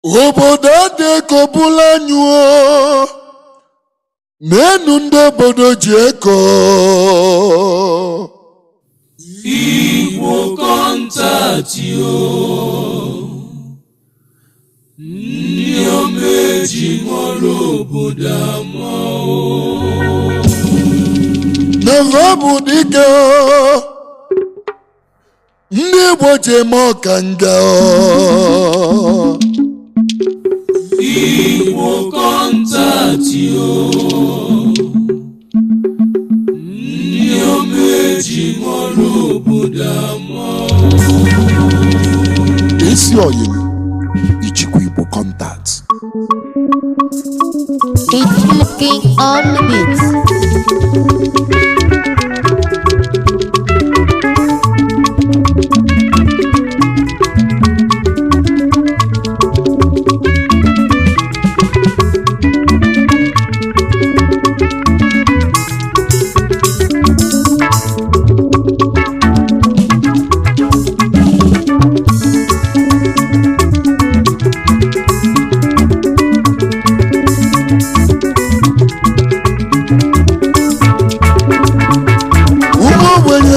Obodo adekọbula nyụọ n'enu ndị obodo ji eko. Igbo Contacts ndị omeji mọrọ obodo ama Nava bụ dike ndị Igbo ji eme ọkanga. Igbo Contacts ndị omeji mọrọ obodo ama Isi oyili Ichikwa Igbo Contacts. It's looking on the beats.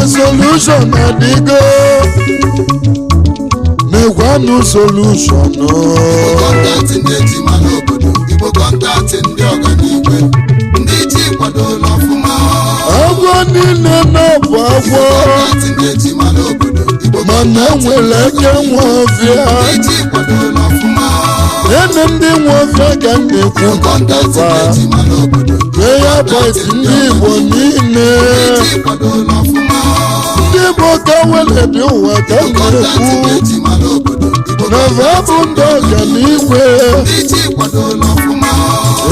Solution adigo megwanu solution. Igbo Contacts ndị etima n'obodo, Igbo Contacts ndị ọganiigwe, ndị ji kwado n'ọfụma. Agwọ niile n'ọbụ agwọ, Igbo Contacts ndị etima n'obodo, Igbo mana enwere eke nwe ọfịa. ndị ji kwado n'ọfụma. Ene ndị nwe ọfịa ka na-ekwu Igbo Contacts ndị etima n'obodo, prayer boys ndị Igbo niile. ndị ji kwado n'ọfụma. Ndị Igbo ka wele dị ụwa ka Igbo Contacts ndị na-ekwu etima n'obodo, Igbo Nava bụ ndị ọganiigwe. ndị ji kwado n'ọfụma.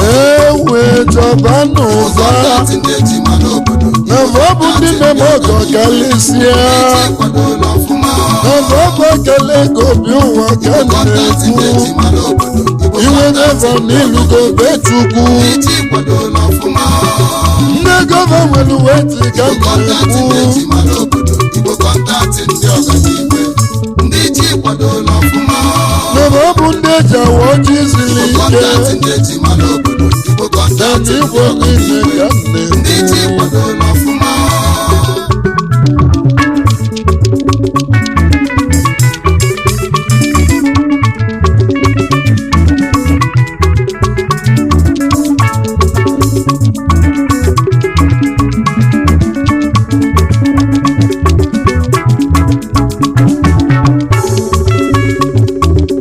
Ewe jọba n'ụba. Igbo Contacts ndị etima n'obodo, Nava bụ ndị na-eme ọgọ karịsịa. ndị ji kwado n'ọfụma. Nava bụ ekele ego bi ụwa ka Igbo Contacts ndị na-ekwu. etima n'obodo, Igbo Iwe Contacts nevo n'ilugo be Chukwu. ndị ji kwado n'ọfụma. Ndị gọvanment weti ka Igbo Contacts ndị na-ekwu. etima n'obodo, Igbo Contacts ndị ọganiigwe, ndị ji kwado n'ọfụma. Nava bụ ndị eji awa ọjị ziri Igbo Contacts ike. ndị etima n'obodo, Igbo Na Contacts ndị ndị Igbo niile ọganiigwe, ka ndị ji na-ekwu. kwado n'ọfụma.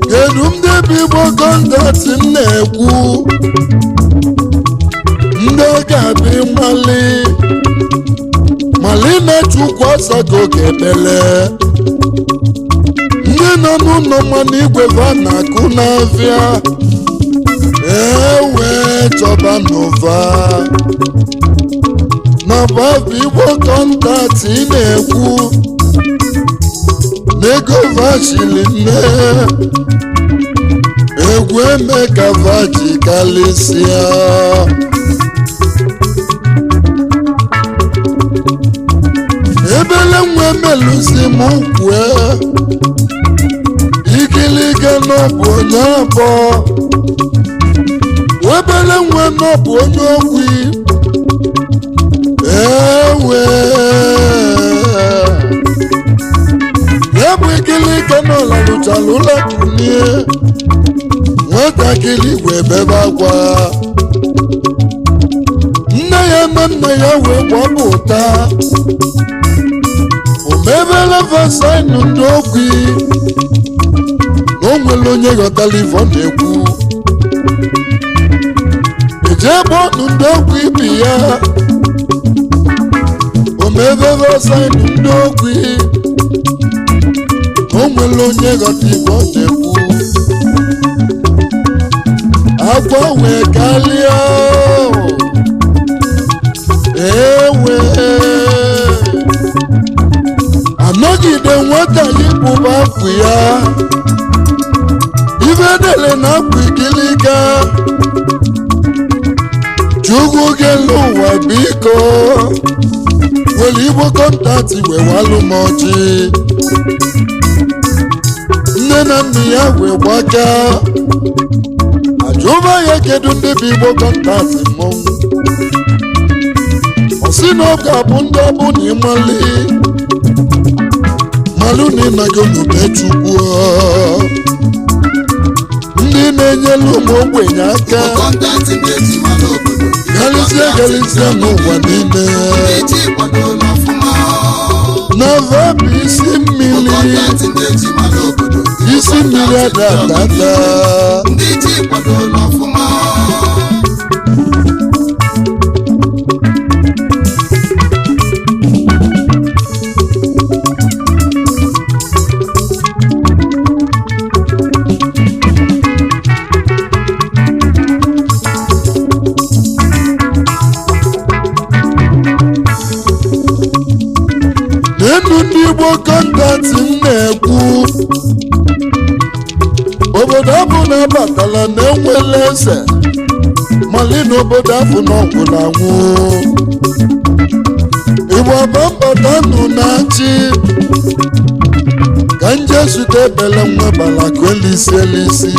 Kedu ndị bụ Igbo Contacts m na-ekwu? Ndị oge abịa mali na-echukwu ọsago ga-ekpele. Ndị nọ n'ụlọ mmanụ igwe va na-akụ n'afịa. Ewe chọba n'ụva n'ọba bụ Igbo Contacts ị na-ekwu. N'ego vachili nne egwu eme ka vaji kalịsịa. Ebele nwe melusi m kwue ikiliga n'ọbụ onye abọ. Ebele nwe n'ọbụ onye okwi. Ewe ya bụ ikiliga n'ụlọ lụchara ụlọ kunie. Nwatakịrị wee bebe akwa. Nne ya na nna ya wee gbapụta. O mebela vasaịnụ ndị okwi. Na o nwere onye ghọtara ife ọ na-ekwu. Eje gbọnụ ndị okwi ibi ya. O mebe vasaịnụ ndị okwi. Na o nwere onye ghọta ife ọ na-ekwu. Akwa wee kalịa. Ewe anọgide nwata yipụba afụ ya. Ife dele na afụ ikiliga. Chukwu kele ụwa biko were Igbo Contacts wee walụ m ọjị. nne na nna ya wee gbaga ajụba ya kedu ndị bụ Igbo Contacts mmọnwụ ọ sị na ọ ga-abụ ndị ọ bụ na ịmali malụ na ịnago n'obe Chukwu ndị na-enyelu ụmụ ogbenye aka galịzie n'ụwa niile na vabụ isi mmiri adadada n'elu ndị Igbo Contacts m na-ekwu obodo abụ na-abatala na-enwela eze mali na obodo afụ na ọgwụla anwụ Igbo abambata nụ na-achị ka nje zute ebele nwebala ka elisi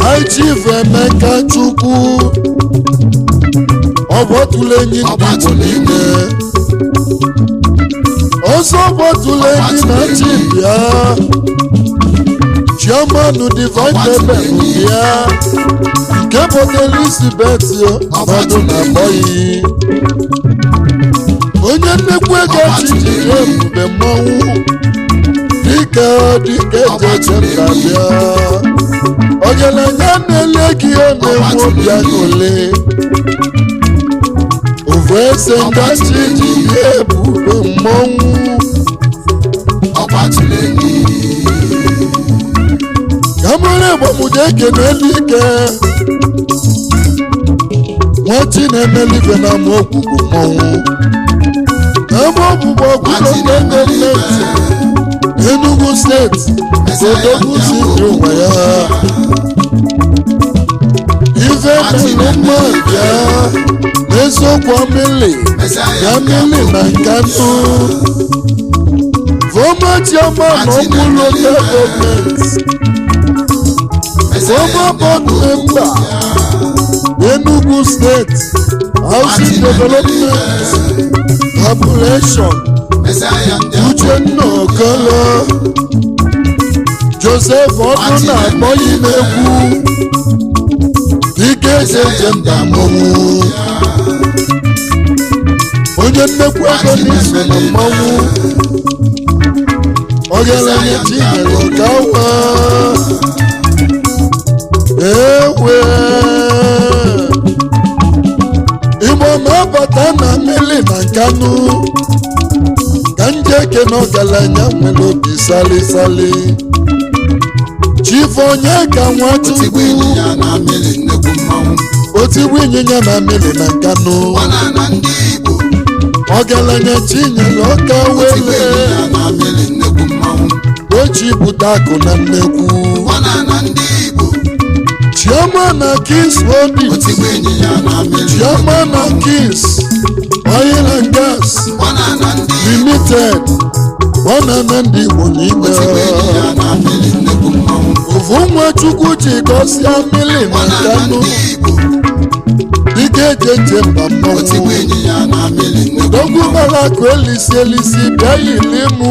High Chief Emeka Chukwu ọ bọtụla enyi ndị Igbo niile ọsọ bọtụla enyi na chi bịa Chairman Divine Table bịa nke bụ Elizabeth ọdụ na bọyị onye nnekwu ego chijiri ebube mmọnwụ dịka ejeje mba bịa ọgaranya na-ele gị na-enwe obi aṅụrị ovu eze nga chijiri ebube mmọnwụ kamara egbamude ekene n'ike nwachi na-emelive na ama okwukwu mmọnwụ ebe ọbụbụ ọgụloge gọọmenti Enugu steeti odogwu si dị ụwa ya ife melụ mma bịa n'eziokwu amili ya mili na Nkanu former chairman Okwu local government former board member Enugu State Housing Development Corporation Uchenna Okolo Joseph ọdụ na-akpọghị n'egwu dike ejeje mba mmọnwụ onye nnekwu ego n'iso na mmọnwụ ọgaranya Chinyere Ọkawa ewe Igbo na-abata na mmiri na Nkanu ka njeke na ọgaranya nwere obi salisali Chief Onyeka Nwachukwu otigbu ịnyịnya na mmiri na Nkanu ọgaranya Chinyere Ọkawa ochipụta akụ na nnekwu Chairman na Kings Holdings Chairman na Kings Oil and Gas Limited ọnana ndị Igbo niile ovu Nwachukwu ji gọzie mmiri na Nkanu dịka ejeje mba mmọnwụ odogwu gbara akụ elisi bịa yili mụ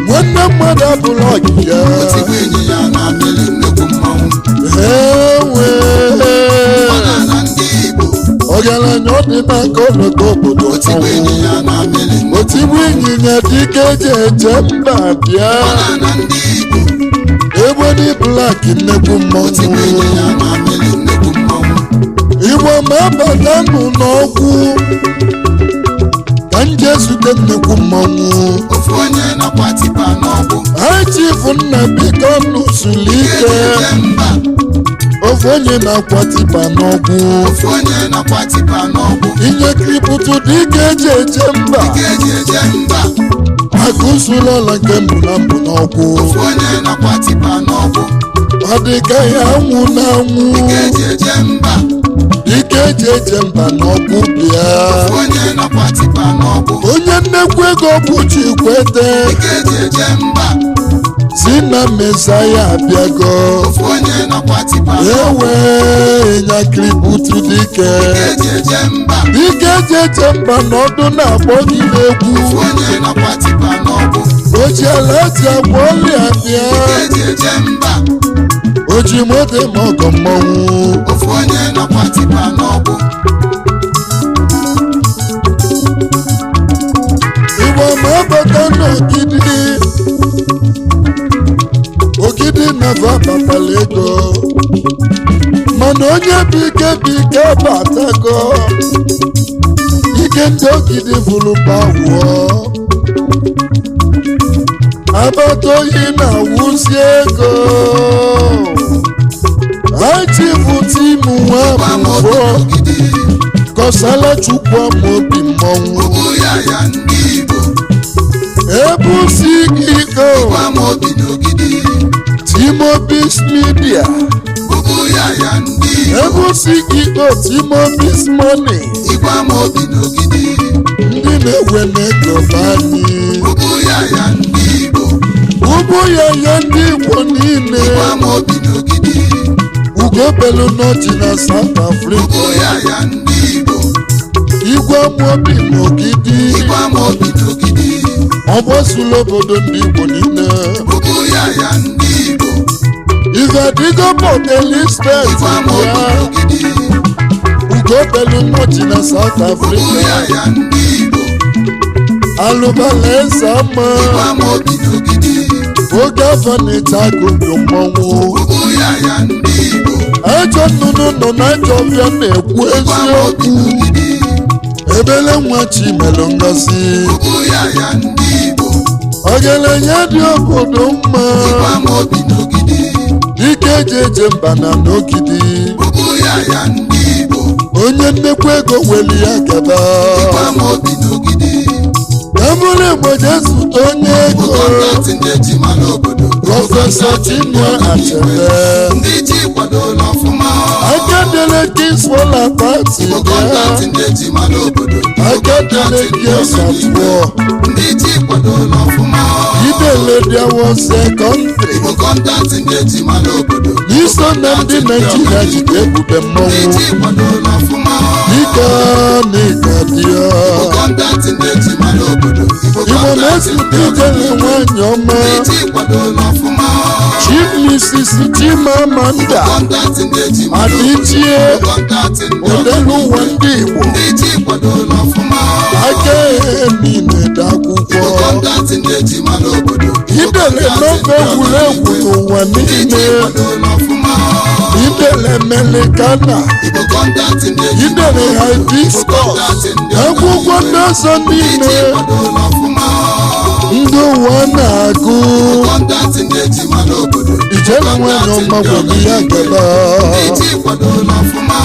nwanne mmadụ abụrụ ọgịga ewe ọgaranya ọ dị n'aka ọlọta obodo otigbu ịnyịnya dịka ejeje mba bịa Ebony Black nnekwu mmọnwụ Igbo ma abata nụ n'ọgwụ ka nje zute nnekwu mmọnwụ High Chief Nnabika nụsụlụ ike ofu onye na-akwa tipa n'ọgwụ inye kripụtụ dịka eji eje mba maka usoro ọla nke mbụ na mbụ n'ọgwụ ọ dịka ya anwụ na anwụ ike eje mba n'ọkụ bịa onye nọkwa tipa n'ọkụ onye nnekwu ego bụ Chikwete ike eje mba si na Mesaya abịago onye nọkwa tipa ewe nyakiributu dike eje mba ike eje mba n'ọdụ na-akpọ gị n'egwu onye nọkwa tipa n'ọkụ oji ala ji agwa ọlịa bịa eje mba oji moto ma ọgọ mmọnwụ onye nọkwa tipa n'ọkụ Igbo ma abata n'ogidi ogidi na-ava abatala ego mana onye bụ ike batago ike ndị ogidi vụrụ bawụọ abata oyi na-awụzi ego achivu Tim Amobi kọsala Chukwu Amobi mmọnwụ ya ndị Igbo ebusi iko Amobi n'ogidi Tim Amobi's media ya ndị Igbo ebusi iko Tim Amobi's money Igbo Amobi n'ogidi ndị na-ewe n'ego bani ya ndị Igbo ugwu ya ndị Igbo niile Igbo Amobi n'ogidi ugobelu nọchi na South Africa ya ndị Igbo Igwe Amobi n'ogidi Igbo Amobi n'ogidi ọgbọsụla obodo ndị Igbo niile ya ndị Igbo Igadigo Port Elizabeth Igbo Amobi ya n'ogidi ugobelu nọchi na South Africa ya ndị Igbo alụbala eze ama Igbo Amobi n'ogidi oge afọ na-ete agụgụ mmọnwụ ya ndị Igbo ajọ nnụnụ nọ n'ajọ ọbịa na-ekwu eziokwu ebele nwa Chimelụ Ngozi ya ndị Igbo ogelenye dị obodo mma Igbo Amobi n'ogidi ike eje mba na n'ogidi ya ndị Igbo onye nnekwu ego weli ya gaba Igbo Amobi n'ogidi ebụrụ Igbo jezute onye ego prọfesọ Chinua Achebe ndị ji kwado n'ọfụma akadele Kingswola Party akadele Kiosatwo ndị ji kwado n'ọfụma idele there was a country Igbo Contacts ndị ji mara obodo n'iso na ndị Naịjirịa jide ebube mmọnwụ ndị ji kwado n'ọfụma dịka n'ịgadia Igbo Contacts ndị ji mara obodo Igbo na-esite ijele nwanyị ọma ndị ji kwado n'ọfụma Chief Mrs. Chimamanda Contacts ndị ji mara Adichie Contacts ndị Odeluwa ndị Igbo ndị ji kwado n'ọfụma aka niile dakwụkwọ Contacts ndị ji mara obodo idele n'oge egwuregwu n'ụwa niile idele melikana Igbo Contacts ndị ji idele hibiscus akwụkwọ ndị ọzọ niile kwado n'ọfụma ndị ụwa na-agụ Contacts ndị ji mara obodo ijele nwanyị ọma gwara ya gaba ndị ji kwado n'ọfụma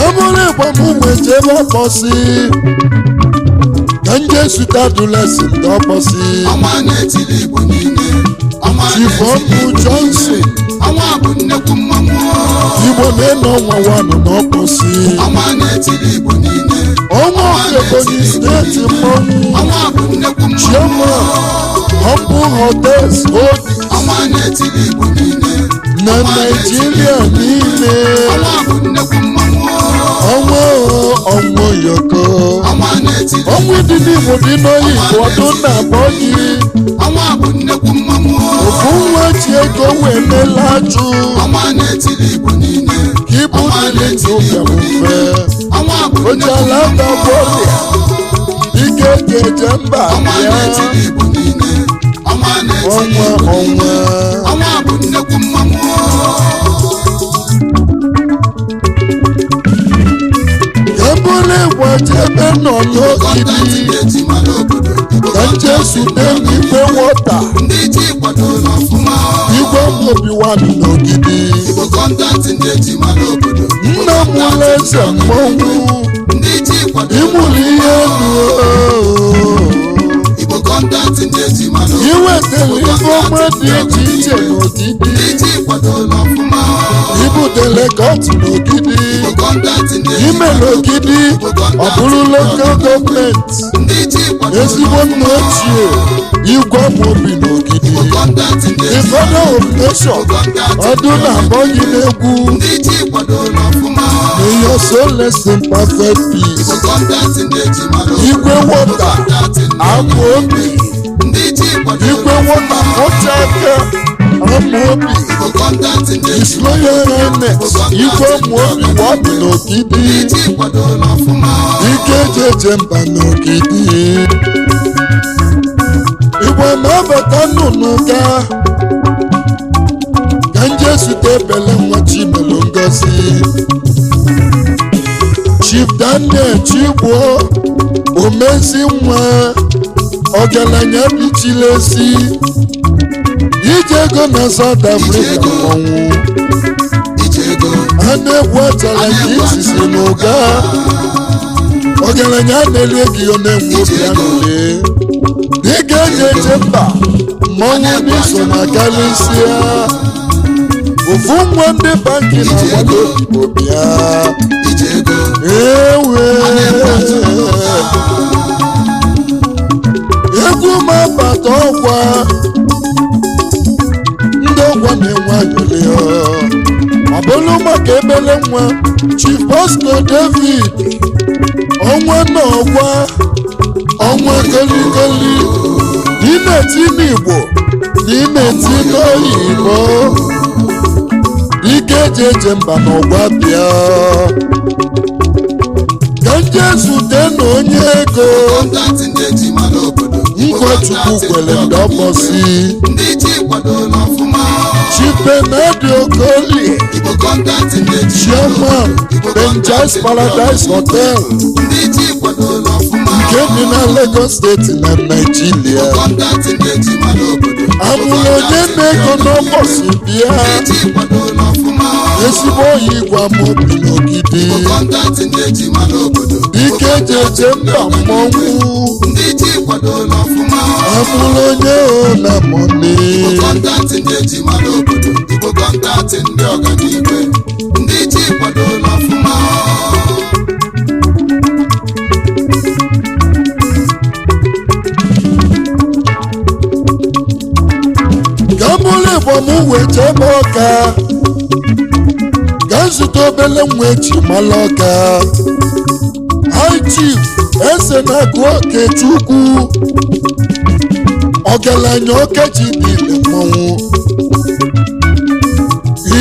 ebụrụ Igbo m wee jebe ọkpọsi ka nje zụta adolesi ndị ọkpọsi ọnwa na-etili Igbo niile Chifọmụ Johnson ọnwa bụ nnekwu mmanwụ Igbo na-eno ọnwa wanụ n'ọkpọsi ọnwa na-etili Igbo niile ọnwa Ebonyi steeti mmọnwụ ọnwa bụ nnekwu mmanwụ Chairman Humble Hotels Holdings ọnwa na-etili Igbo niile na Naịjirịa niile ọnwa bụ nnekwu mmanwụ ọnwa yoko ọnwa na-etili ọnwa dị n'Igbo dị n'oyibo ọdụ na-akpọ gị ọnwa bụ nnekwu mmanwụ ofu nwa ji ego wee mela ajụ ọnwa na-etili Igbo niile ka ibu dịrị ndụ bịa mfe ọnwa bụ ojala dabọlịa ike ga-eje mba ọnwa bịa na-etili Igbo niile ọnwa na-etili ọnwa Igbo niile ọnwa ọnwa bụ nnekwu mmanwụ ebụrụ Igbo jebe nọ n'ogidi ka nje zute n'igwe wọta ndị ji kwado n'ọfụma Igwe Amobi wanụ n'ogidi Igbo Contacts ndị ji mara obodo nna m ụlọ eze mmọnwụ ndị ji kwado ịmụrụ ihe elu Igbo Contacts kọntaktị ndị eji mara iwetara ife ọma dị iche iche n'ogidi ndị ji kwadola ọfụma ibutele kọtụ n'ogidi Igbo kọntaktị ndị eji ime n'ogidi ọ bụrụ lokal gọọmenti ndị ji kwadola ezigbo nna ochie Igwe Amobi n'ogidi Igbo kọntaktị ndị the eji father of nation ọdụ na-abọghị n'egwu ndị ji kwadola ọfụma may your soul rest in perfect peace Igbo kọntaktị ndị eji mara Igwe wọta Amobi ndị ji kwadola Igwe wọta oche aka Amobi Igbo kọntaktị ndị His eji Royal Highness Igwe Amobi wọbi n'ogidi ndị ji kwadola ọfụma ike jeje mba n'ogidi Igwe na-abata nnụnụ ga ka nje zute ebele nwa Chimelu Ngozi Chief Daniel Chigbo omezi nwa ọgaranya bichila esi ije ego na South Africa ọnwụ ijego a na-egwu achara nke itisi n'ụga ọgaranya na-eri ego ọ na-enwe obi aṅụrị dịka eji eje mba mmọnwụ n'iso na karịsịa ofu nwa ndị banki na-agbado odibo bịa ijego ewe egwu ma bata ọgwa ndị ọgwa na-enwe aṅụrị ọ bụrụ maka ebele nwa Chief Bosco David ọnwa na ọgwa ọnwa goligoli dị na-eti n'Igbo dị na-eti n'oyibo ike eji eje mba n'ọgwa bịa ka nje zute na onye ego kọntaktị ndị eji mara obodo Nkwachukwu kwere ndị ọbọsi ndị ji kwadola ọfụma Chief Benadi Okoli Igbo kọntaktị ndị eji Chairman Benjai's Paradise Hotel ndị ji kwadola ọfụma nke dị na Lagos steeti na Nigeria kọntaktị ndị eji mara obodo amụrụ onye na-ego n'ọbọsi bịa ndị ji kwadola ọfụma ezigbo oyi Igwe Amobi n'ogidi kọntaktị ndị eji mara obodo ike eji eje mba mmọnwụ ndị ji kwadola ọfụma amụrụ onye na mọni kọntaktị ndị eji mara obodo Igbo kọntaktị ndị ọganiigwe ndị ji kwadola ọfụma ka mụrụ Igbo m wee jebe Ọka ka nzute obele nwa eji mara Ọka High Chief eze na-agụ Okechukwu ọgaranya Okechi niile mmọnwụ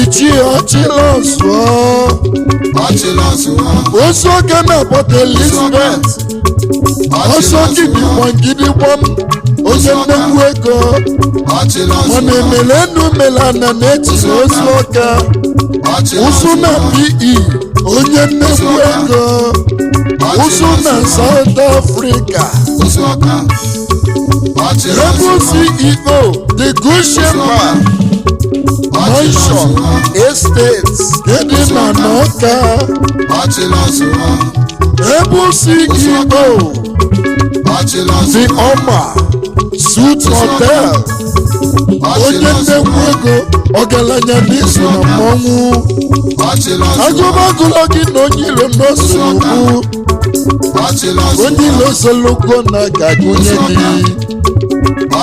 ichie ọchịla ọzụọ ọchịla ọzụwa ozu oge na Port Elizabeth ọsọ gidigbam onye nnekwu ego ọchịla mana ọzụwa emele enu melana na-echiri ozu Ọka ụsụ na PE onye nnekwu ego ụsụ na South Africa ụzụ Ọka ọchịla Rebel CEO the Gushema Mansion Estates dị na N'Ọka ọchịla ọzụwa Rebel CEO ọchịla the ọzụwa Oma Suit Hotel onye nnekwu ego ọgaranya n'izu na mmọnwụ ọchịla ọzụwa agụmagụlọ gị na onye iro n'osogbu ọchịla ọzụwa onye iro sologo na ga-agụnye gị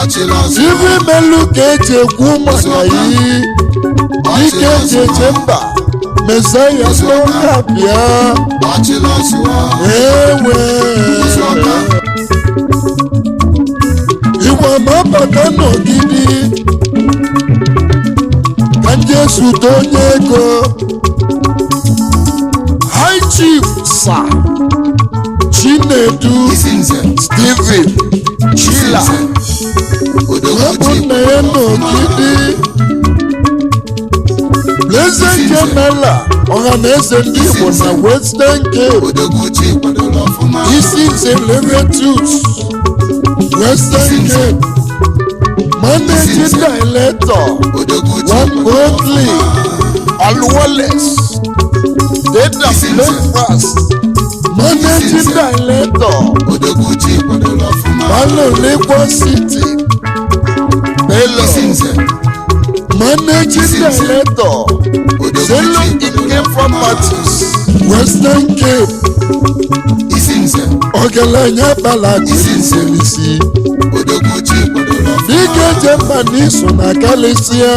ọchịla ọzụwa ibe melu ka eji ekwu maka yi ike eji eje mba Mesaya n'ọka bịa ọchịla ọzụwa ewe ụzụ Ọka Igbo ma bata n'ogidi ka ndị ezute onye ego High Chief Sir Chinedu isi nze Stephen Chila wepụ nna ya n'ogidi President General ọhaneze ndị Igbo na Western Cape Odogwuchi kwadola ọfụma isi nze Leretus Western Cape Managing Director Odogwuchi One Oakley Alwales Data Breakfast managing director Odoguchi kwadoro ọfụma. Malo Lagos City Bello Isi nze. managing director Zelo Ike Properties Western Cape Isi nze. ọgaranya Balaji Nselisi Odoguchi kwadoro ọfụma. dike jemba n'iso na Kalisia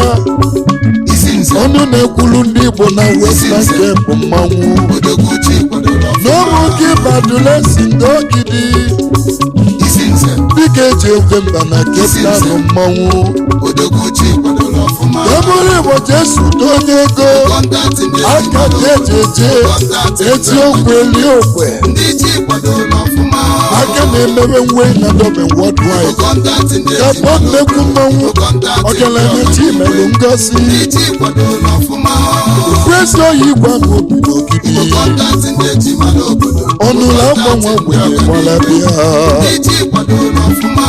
Isi nze. ọnụ na-ekwulu ndị Igbo na Western Cape mmanwụ Odoguchi kwadoro ọfụma. n'ọrụ gị badulesi ndị ogidi Isi nze. dike eji egwe mba na Cape Town mmanwụ Odoguchi kwadoro ọfụma. ebụrụ Igbo Jesu onye ego Kọntaktị ndị aka dị eji eti okwu eli okwe ndị ji kwadoro ọfụma. aka na-emewe nwe na dobe worldwide Kọntaktị ndị ka bọ nnekwu mmanwụ ọgaranya Chinedu ngosi ndị ji kwadoro ọfụma. kwesị oyi igwe ahụ obi n'ogidi Kọntaktị ndị ji mara obodo. ọnụla agbanwe ogbenye gbara bịa Ndị ji kwadoro ọfụma.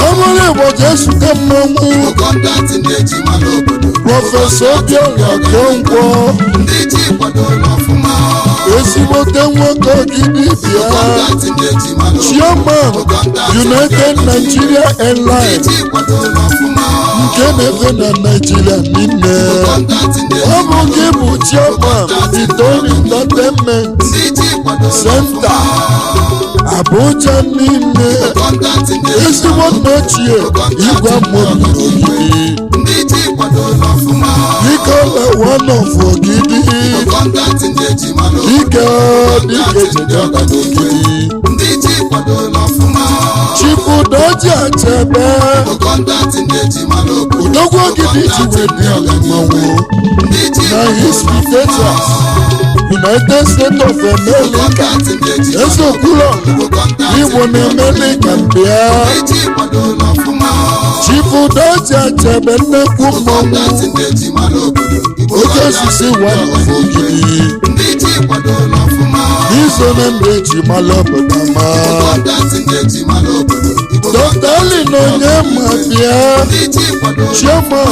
ebụrụ Igbo Jesu ka mmanwụ Kọntaktị ndị ji mara obodo. prọfesọ Obiora Okonkwo Ndị ji kwadoro ọfụma. ezigbote nwoke ogidi bịa Kọntaktị ndị ji mara obodo. chairman United Nigeria Ndị Airlines ji kwadoro ọfụma. nke na-efe na Nigeria niile Kọntaktị ndị ọ bụ gị bụ chairman Itoni Entertainment ndị ji kwadoro Center Abuja niile Kọntaktị ndị ji ezigbo nna ochie igwe mmobi n'ogidi ndị ji kwadoro ọfụma. Nikola one of Ogidi Kọntaktị ndị ji mara obodo. dike jideba n'ogidi Ndị ji kwadoro ọfụma. Chibudoji Achebe Kọntaktị ndị ji mara obodo. odogwu ogidi ji wee dị ala mmanwụ Ndị ji na His Texas United States of America Kọntaktị ndị ji eze okwulọ Igbo na-emeli ka mbịa ndị ji kwadoro ọfụma. Chibudoji Achebe nnekwu mmanwụ Kọntaktị ndị ji mara obodo. oke osisi one of Ogidi Ndị ji kwadoro ọfụma. iso na ndị eji mala obodo ma Kọntaktị ndị ji mara obodo. Dr. Alin onye ma bịa Ndị ji kwadoro chairman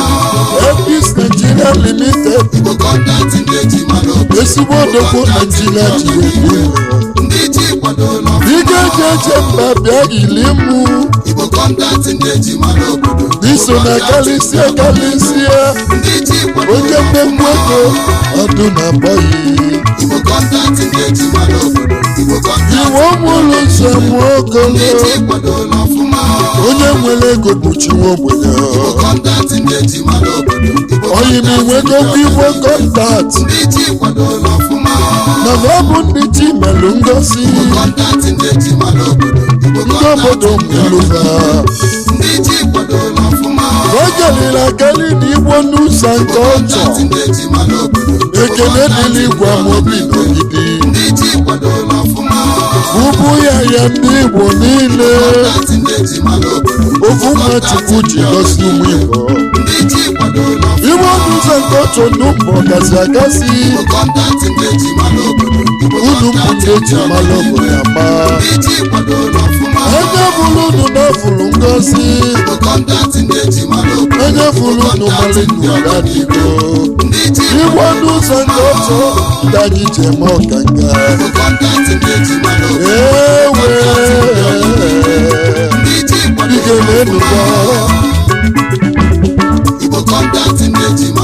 Epis Nigeria Limited Kọntaktị ndị ji mara obodo. ezigbo odogwu Nigeria ji wee dị Ndị ji kwadoro ọfụma. ike eji eche mba bịa ilimu Igbo kọntaktị ndị ji mara obodo. iso na Kalisia Ndị ji kwadoro onye mmegbu ego ọdụ na bọyị Igbo kọntaktị ndị ji mara obodo. Igbo kọntaktị iwe ụmụụlọ nsọ mụokolo ndị ji kwadoro ọfụma. onye nwere ego bụ chi nwa ogbenye Igbo kọntaktị ndị ji mara obodo. Igbo oyi na inwegokwa Igbo Contacts ndị ji kwadoro ọfụma. na ọ bụ ndị chi melụ ngosi Kọntaktị ndị ji mara obodo. Igbo ndị obodo mụlụba ndị ji kwadoro ọfụma. ogeliri akali na Igbo n'ụzọ nke ọchọ Kọntaktị ndị ji mara obodo. ekele dịrị Igwe Amobi n'ogidi Ndị ji kwadoro ọfụma. ubu ya ndị Igbo niile Kọntaktị ndị ji mara obodo. ofu nwa Chukwu ji gosi ụmụ Igbo Ndị ji kwadoro ọfụma. Igbo n'ụzọ nke ọchọ n'ụmụ gasị agasị Kọntaktị ndị ji mara obodo. unu mpụta eji mara obodo ama Ndị ji kwadoro ọfụma. onye bụrụ unu n'ọfụrụ ngozi Kọntaktị ndị ji mara obodo. onye bụrụ unu mara inu adịgo Ndị ji Igbo n'ụzọ nke ọchọ ndị anyị ji eme ọkanga kọntaktị ndị ji mara obodo. ewe Ndị ji dike na-enukọ Igbo kọntaktị ndị ji mara